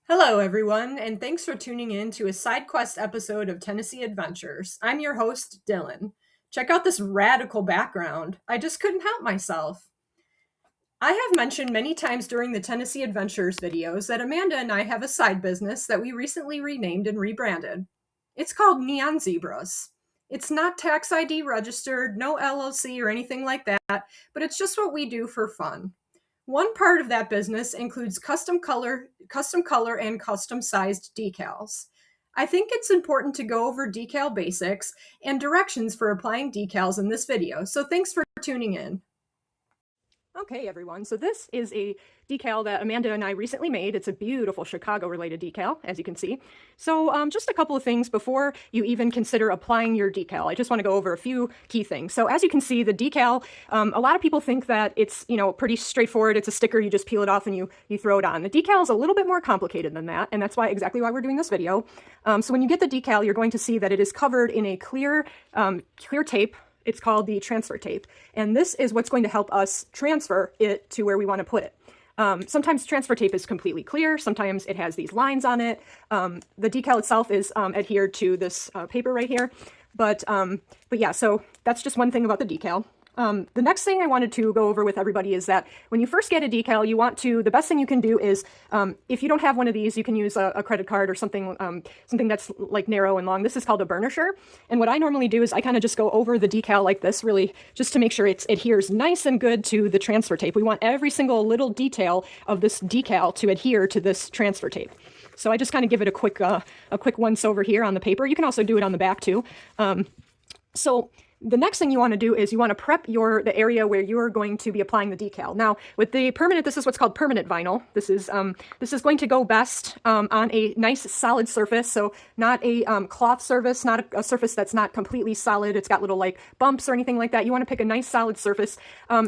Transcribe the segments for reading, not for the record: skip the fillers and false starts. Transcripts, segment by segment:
Hello, everyone, and thanks for tuning in to a side quest episode of Tennessee Adventures. I'm your host, Dylan. Check out this radical background. I just couldn't help myself. I have mentioned many times during the Tennessee Adventures videos that Amanda and I have a side business that we recently renamed and rebranded. It's called Neon Zebras. It's not tax ID registered, no LLC or anything like that, but it's just what we do for fun. One part of that business includes custom color and custom sized decals. I think it's important to go over decal basics and directions for applying decals in this video, so thanks for tuning in. Okay, everyone, so this is a decal that Amanda and I recently made. It's a beautiful Chicago-related decal, as you can see. So just a couple of things before you even consider applying your decal. I just want to go over a few key things. So as you can see, the decal, a lot of people think that it's, pretty straightforward. It's a sticker, you just peel it off and you throw it on. The decal is a little bit more complicated than that, and that's exactly why we're doing this video. So when you get the decal, you're going to see that it is covered in a clear tape. It's called the transfer tape, and this is what's going to help us transfer it to where we want to put it. Sometimes transfer tape is completely clear. Sometimes it has these lines on it. The decal itself is adhered to this paper right here. But yeah, so that's just one thing about the decal. The next thing I wanted to go over with everybody is that when you first get a decal, the best thing you can do is, if you don't have one of these, you can use a credit card or something that's like narrow and long. This is called a burnisher. And what I normally do is I kind of just go over the decal like this, really, just to make sure it adheres nice and good to the transfer tape. We want every single little detail of this decal to adhere to this transfer tape. So I just kind of give it a quick once over here on the paper. You can also do it on the back too. So the next thing you want to do is you want to prep the area where you're going to be applying the decal. Now, with the permanent, this is what's called permanent vinyl. This is going to go best on a nice solid surface, so not a cloth surface, not a surface that's not completely solid. It's got little like bumps or anything like that. You want to pick a nice solid surface.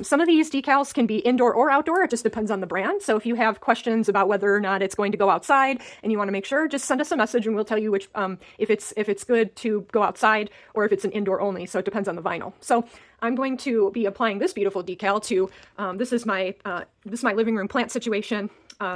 Some of these decals can be indoor or outdoor. It just depends on the brand. So if you have questions about whether or not it's going to go outside and you want to make sure, just send us a message and we'll tell you which if it's good to go outside or if it's an indoor only. So it depends on the vinyl. So I'm going to be applying this beautiful decal to, this is my living room plant situation.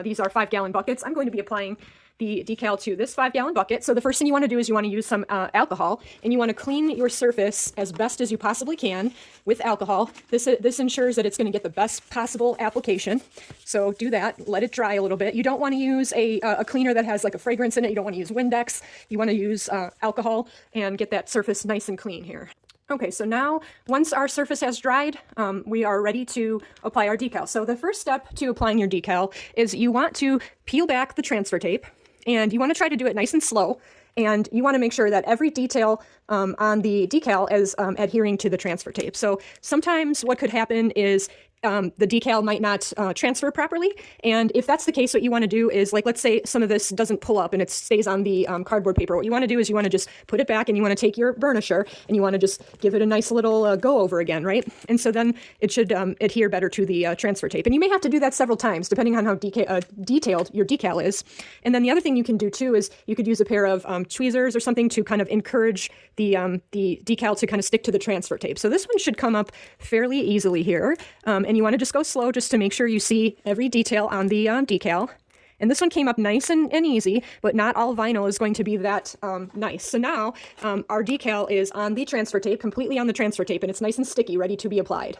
These are 5-gallon buckets. I'm going to be applying the decal to this 5-gallon bucket. So the first thing you want to do is you want to use some alcohol, and you want to clean your surface as best as you possibly can with alcohol. This ensures that it's going to get the best possible application. So do that. Let it dry a little bit. You don't want to use a cleaner that has like a fragrance in it. You don't want to use Windex. You want to use alcohol and get that surface nice and clean here. Okay, so now once our surface has dried, we are ready to apply our decal. So the first step to applying your decal is you want to peel back the transfer tape, and you want to try to do it nice and slow, and you want to make sure that every detail on the decal is adhering to the transfer tape. So sometimes what could happen is the decal might not transfer properly. And if that's the case, what you want to do is, like, let's say some of this doesn't pull up and it stays on the cardboard paper. What you want to do is you want to just put it back, and you want to take your burnisher and you want to just give it a nice little go over again, right? And so then it should adhere better to the transfer tape. And you may have to do that several times depending on how detailed your decal is. And then the other thing you can do too is you could use a pair of tweezers or something to kind of encourage the decal to kind of stick to the transfer tape. So this one should come up fairly easily here. And you want to just go slow just to make sure you see every detail on the decal. And this one came up nice and easy, but not all vinyl is going to be that nice. So now our decal is on the transfer tape, completely on the transfer tape, and it's nice and sticky, ready to be applied.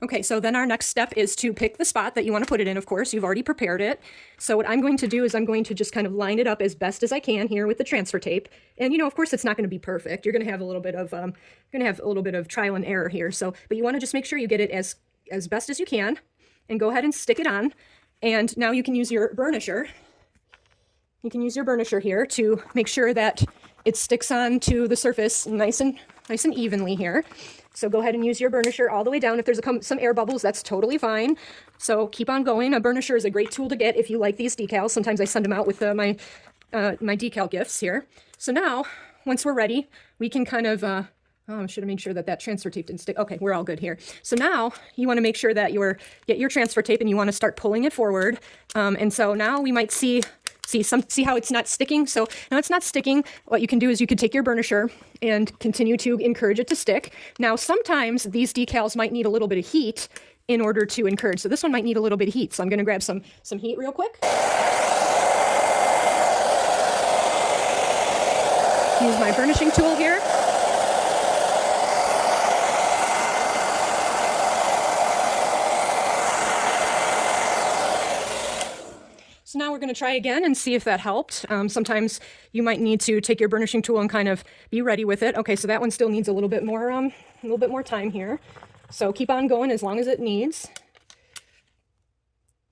Okay, so then our next step is to pick the spot that you want to put it in, of course. You've already prepared it. So what I'm going to do is I'm going to just kind of line it up as best as I can here with the transfer tape. And, of course, it's not going to be perfect. You're going to have a little bit of trial and error here. So, but you want to just make sure you get it as best as you can, and go ahead and stick it on. And now you can use your burnisher. You can use your burnisher here to make sure that it sticks on to the surface nice and evenly here. So go ahead and use your burnisher all the way down. If there's some air bubbles, that's totally fine. So keep on going. A burnisher is a great tool to get if you like these decals. Sometimes I send them out with my decal gifts here. So now, once we're ready, we can kind of, I should have made sure that transfer tape didn't stick. Okay, we're all good here. So now you want to make sure that get your transfer tape, and you want to start pulling it forward. And so now we might see how it's not sticking. So now it's not sticking. What you can do is you could take your burnisher and continue to encourage it to stick. Now, sometimes these decals might need a little bit of heat, in order to encourage. So this one might need a little bit of heat. So I'm going to grab some heat real quick. Use my burnishing tool here. So now we're going to try again and see if that helped. Sometimes you might need to take your burnishing tool and kind of be ready with it. Okay, so that one still needs a little bit more time here. So keep on going as long as it needs.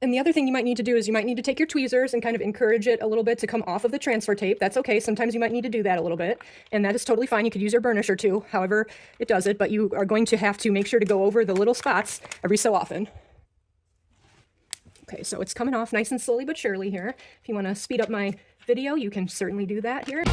And the other thing you might need to do is you might need to take your tweezers and kind of encourage it a little bit to come off of the transfer tape. That's okay. Sometimes you might need to do that a little bit, and that is totally fine. You could use your burnisher too, however it does it, but you are going to have to make sure to go over the little spots every so often. Okay, so it's coming off nice and slowly but surely here. If you want to speed up my video, you can certainly do that here.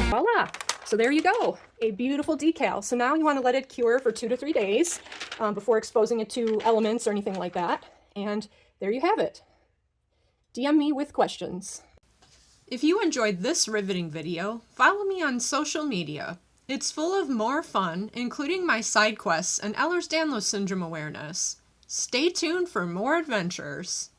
Voila! So there you go, a beautiful decal. So now you want to let it cure for 2 to 3 days before exposing it to elements or anything like that. And there you have it. DM me with questions. If you enjoyed this riveting video, follow me on social media. It's full of more fun, including my side quests and Ehlers-Danlos syndrome awareness. Stay tuned for more adventures.